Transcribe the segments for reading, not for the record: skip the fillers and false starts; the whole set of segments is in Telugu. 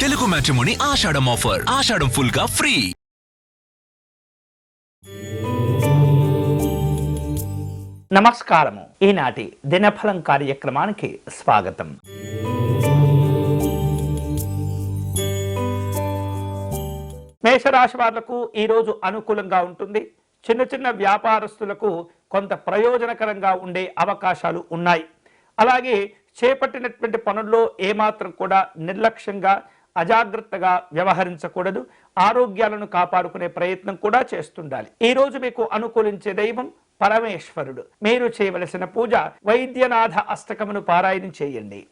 తెలుగు మ్యాట్రిమోనీ ఆషాఢం ఆఫర్. ఆషాఢం ఫుల్ గా ఫ్రీ. నమస్కారము. ఈనాటి దినఫలం కార్యక్రమానికి స్వాగతం. మేషరాశి వాళ్లకు ఈరోజు అనుకూలంగా ఉంటుంది. చిన్న చిన్న వ్యాపారస్తులకు కొంత ప్రయోజనకరంగా ఉండే అవకాశాలు ఉన్నాయి. అలాగే చేపట్టినటువంటి పనుల్లో ఏమాత్రం కూడా నిర్లక్ష్యంగా అజాగ్రత్తగా వ్యవహరించకూడదు. ఆరోగ్యాలను కాపాడుకునే ప్రయత్నం కూడా చేస్తుండాలి. ఈ రోజు మీకు అనుకూలించే దైవం పరమేశ్వరుడు. మీరు చేయవలసిన పూజ వైద్యనాథ అష్టకమును పారాయణం చేయండి.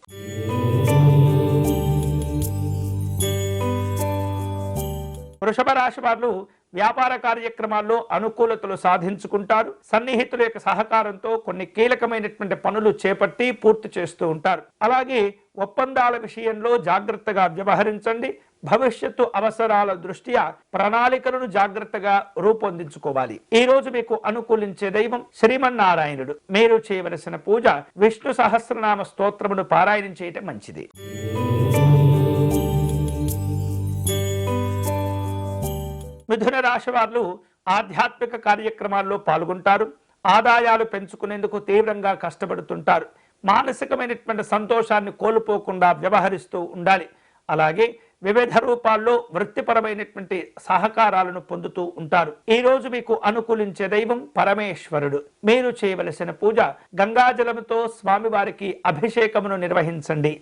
వృషభ రాశి వారు వ్యాపార కార్యక్రమాల్లో అనుకూలతలు సాధించుకుంటారు. సన్నిహితుల యొక్క సహకారంతో కొన్ని కీలకమైనటువంటి పనులు చేపట్టి పూర్తి చేస్తూ ఉంటారు. అలాగే ఒప్పందాల విషయంలో జాగ్రత్తగా వ్యవహరించండి. భవిష్యత్తు అవసరాల దృష్ట్యా ప్రణాళికలను జాగ్రత్తగా రూపొందించుకోవాలి. ఈ రోజు మీకు అనుకూలించే దైవం శ్రీమన్నారాయణుడు. మీరు చేయవలసిన పూజ విష్ణు సహస్రనామ స్తోత్రమును పారాయణం చేయటం మంచిది. మిథున రాశి వారు ఆధ్యాత్మిక కార్యక్రమాల్లో పాల్గొంటారు. ఆదాయాలు పెంచుకునేందుకు తీవ్రంగా కష్టపడుతుంటారు. మానసికమైనటువంటి సంతోషాన్ని కోల్పోకుండా వ్యవహరిస్తూ ఉండాలి. అలాగే వివిధ రూపాల్లో వృత్తిపరమైనటువంటి సహకారాలను పొందుతూ ఉంటారు. ఈ రోజు మీకు అనుకూలించే దైవం పరమేశ్వరుడు. మీరు చేయవలసిన పూజ గంగాజలముతో స్వామివారికి అభిషేకమును నిర్వహించండి.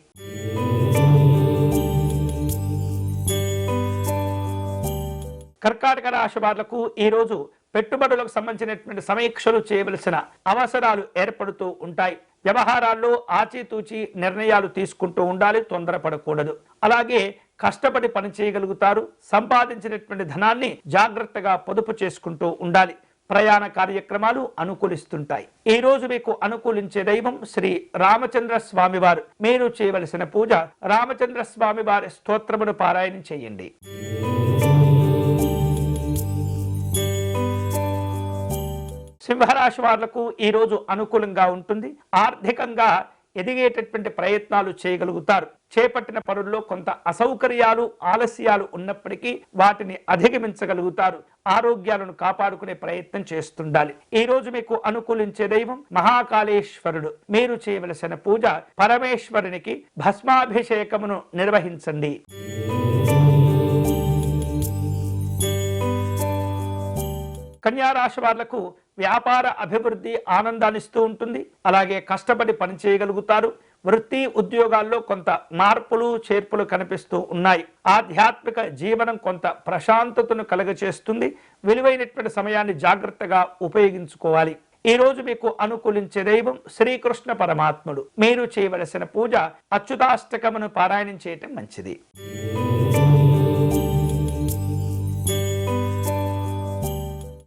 కర్కాటక రాశి వాళ్లకు ఈరోజు పెట్టుబడులకు సంబంధించినటువంటి సమీక్షలు చేయవలసిన అవసరాలు ఏర్పడుతూ ఉంటాయి. వ్యవహారాల్లో ఆచితూచి నిర్ణయాలు తీసుకుంటూ ఉండాలి. తొందరపడకూడదు. అలాగే కష్టపడి పని చేయగలుగుతారు. సంపాదించినటువంటి ధనాన్ని జాగ్రత్తగా పొదుపు చేసుకుంటూ ఉండాలి. ప్రయాణ కార్యక్రమాలు అనుకూలిస్తుంటాయి. ఈ రోజు మీకు అనుకూలించే దైవం శ్రీ రామచంద్ర స్వామి వారు. మీరు చేయవలసిన పూజ రామచంద్ర స్వామి వారి స్తోత్రమును పారాయణం చేయండి. సింహరాశి వాళ్లకు ఈరోజు అనుకూలంగా ఉంటుంది. ఆర్థికంగా ఎదిగేటటువంటి ప్రయత్నాలు చేయగలుగుతారు. చేపట్టిన పనుల్లో కొంత అసౌకర్యాలు ఆలస్యాలు ఉన్నప్పటికీ వాటిని అధిగమించగలుగుతారు. ఆరోగ్యాలను కాపాడుకునే ప్రయత్నం చేస్తుండాలి. ఈ రోజు మీకు అనుకూలించే దైవం మహాకాళేశ్వరుడు. మీరు చేయవలసిన పూజ పరమేశ్వరునికి భస్మాభిషేకమును నిర్వహించండి. కన్యా రాశి వాళ్లకు వ్యాపార అభివృద్ధి ఆనందాన్నిస్తూ ఉంటుంది. అలాగే కష్టపడి పని చేయగలుగుతారు. వృత్తి ఉద్యోగాల్లో కొంత మార్పులు చేర్పులు కనిపిస్తూ ఉన్నాయి. ఆధ్యాత్మిక జీవనం కొంత ప్రశాంతతను కలుగచేస్తుంది. విలువైనటువంటి సమయాన్ని జాగ్రత్తగా ఉపయోగించుకోవాలి. ఈ రోజు మీకు అనుకూలించే దైవం శ్రీకృష్ణ పరమాత్ముడు. మీరు చేయవలసిన పూజ అచ్యుతాష్టకమును పారాయణం చేయటం మంచిది.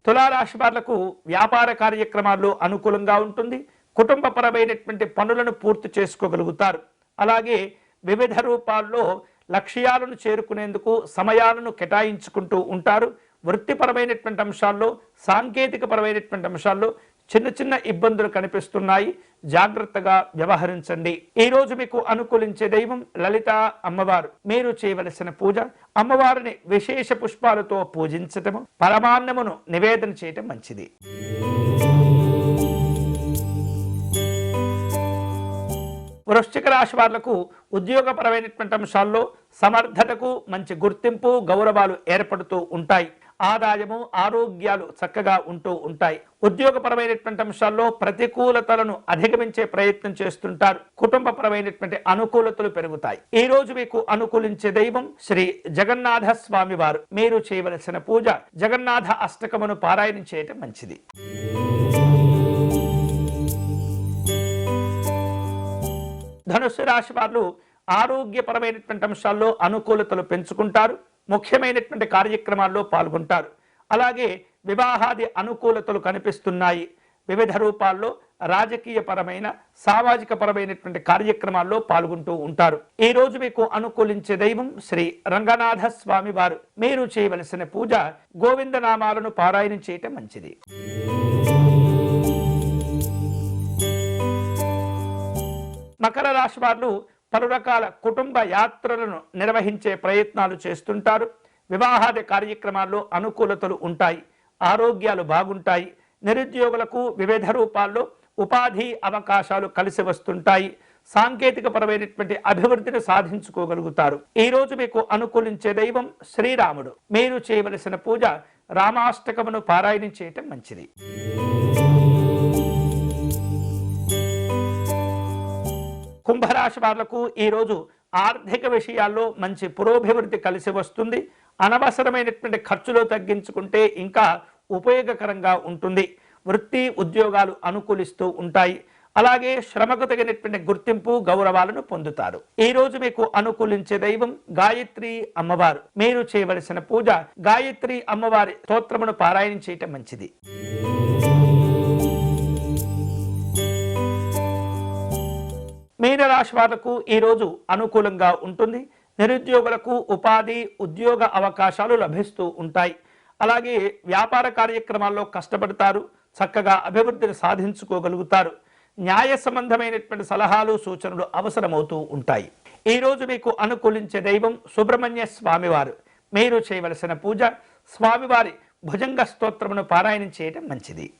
తులారాశి వాళ్లకు వ్యాపార కార్యక్రమాల్లో అనుకూలంగా ఉంటుంది. కుటుంబపరమైనటువంటి పనులను పూర్తి చేసుకోగలుగుతారు. అలాగే వివిధ రూపాల్లో లక్ష్యాలను చేరుకునేందుకు సమయాలను కేటాయించుకుంటూ ఉంటారు. వృత్తిపరమైనటువంటి అంశాల్లో సాంకేతికపరమైనటువంటి అంశాల్లో చిన్న చిన్న ఇబ్బందులు కనిపిస్తున్నాయి. జాగ్రత్తగా వ్యవహరించండి. ఈ రోజు మీకు అనుకూలించే దైవం లలిత అమ్మవారు. మీరు చేయవలసిన పూజ అమ్మవారిని విశేష పుష్పాలతో పూజించటము, పరమాన్నమును నివేదన చేయటం మంచిది. వృశ్చిక రాశి వాళ్లకు ఉద్యోగపరమైనటువంటి అంశాల్లో సమర్థతకు మంచి గుర్తింపు గౌరవాలు ఏర్పడుతూ ఉంటాయి. ఆదాయము ఆరోగ్యాలు చక్కగా ఉంటూ ఉంటాయి. ఉద్యోగపరమైనటువంటి అంశాల్లో ప్రతికూలతలను అధిగమించే ప్రయత్నం చేస్తుంటారు. కుటుంబపరమైనటువంటి అనుకూలతలు పెరుగుతాయి. ఈ రోజు మీకు అనుకూలించే దైవం శ్రీ జగన్నాథ స్వామి వారు. మీరు చేయవలసిన పూజ జగన్నాథ అష్టకమును పారాయణం చేయటం మంచిది. ధనుస్సు రాశి వారు ఆరోగ్యపరమైనటువంటి అంశాల్లో అనుకూలతలు పెంచుకుంటారు. ముఖ్యమైనటువంటి కార్యక్రమాల్లో పాల్గొంటారు. అలాగే వివాహాది అనుకూలతలు కనిపిస్తున్నాయి. వివిధ రూపాల్లో రాజకీయపరమైన సామాజిక పరమైనటువంటి కార్యక్రమాల్లో పాల్గొంటూ ఉంటారు. ఈ రోజు మీకు అనుకూలించే దైవం శ్రీ రంగనాథ స్వామి వారు. మీరు చేయవలసిన పూజ గోవిందనామాలను పారాయణం చేయటం మంచిది. మకర రాశి వారు పలు రకాల కుటుంబ యాత్రలను నిర్వహించే ప్రయత్నాలు చేస్తుంటారు. వివాహాది కార్యక్రమాల్లో అనుకూలతలు ఉంటాయి. ఆరోగ్యాలు బాగుంటాయి. నిరుద్యోగులకు వివిధ రూపాల్లో ఉపాధి అవకాశాలు కలిసి వస్తుంటాయి. సాంకేతిక పరమైనటువంటి అభివృద్ధిని సాధించుకోగలుగుతారు. ఈ రోజు మీకు అనుకూలించే దైవం శ్రీరాముడు. మీరు చేయవలసిన పూజ రామాష్టకమును పారాయణం చేయటం మంచిది. కుంభరాశి వాళ్లకు ఈరోజు ఆర్థిక విషయాల్లో మంచి పురోభివృద్ధి కలిసి వస్తుంది. అనవసరమైనటువంటి ఖర్చులు తగ్గించుకుంటే ఇంకా ఉపయోగకరంగా ఉంటుంది. వృత్తి ఉద్యోగాలు అనుకూలిస్తూ ఉంటాయి. అలాగే శ్రమకు తగినటువంటి గుర్తింపు గౌరవాలను పొందుతారు. ఈ రోజు మీకు అనుకూలించే దైవం గాయత్రి అమ్మవారు. మీరు చేయవలసిన పూజ గాయత్రి అమ్మవారి స్తోత్రమును పారాయణం చేయటం మంచిది. మీనరాశి వాళ్లకు ఈరోజు అనుకూలంగా ఉంటుంది. నిరుద్యోగులకు ఉపాధి ఉద్యోగ అవకాశాలు లభిస్తూ ఉంటాయి. అలాగే వ్యాపార కార్యక్రమాల్లో కష్టపడతారు. చక్కగా అభివృద్ధిని సాధించుకోగలుగుతారు. న్యాయ సంబంధమైనటువంటి సలహాలు సూచనలు అవసరమవుతూ ఉంటాయి. ఈ రోజు మీకు అనుకూలించే దైవం సుబ్రహ్మణ్య స్వామివారు. మీరు చేయవలసిన పూజ స్వామివారి భుజంగ స్తోత్రమును పారాయణం చేయడం మంచిది.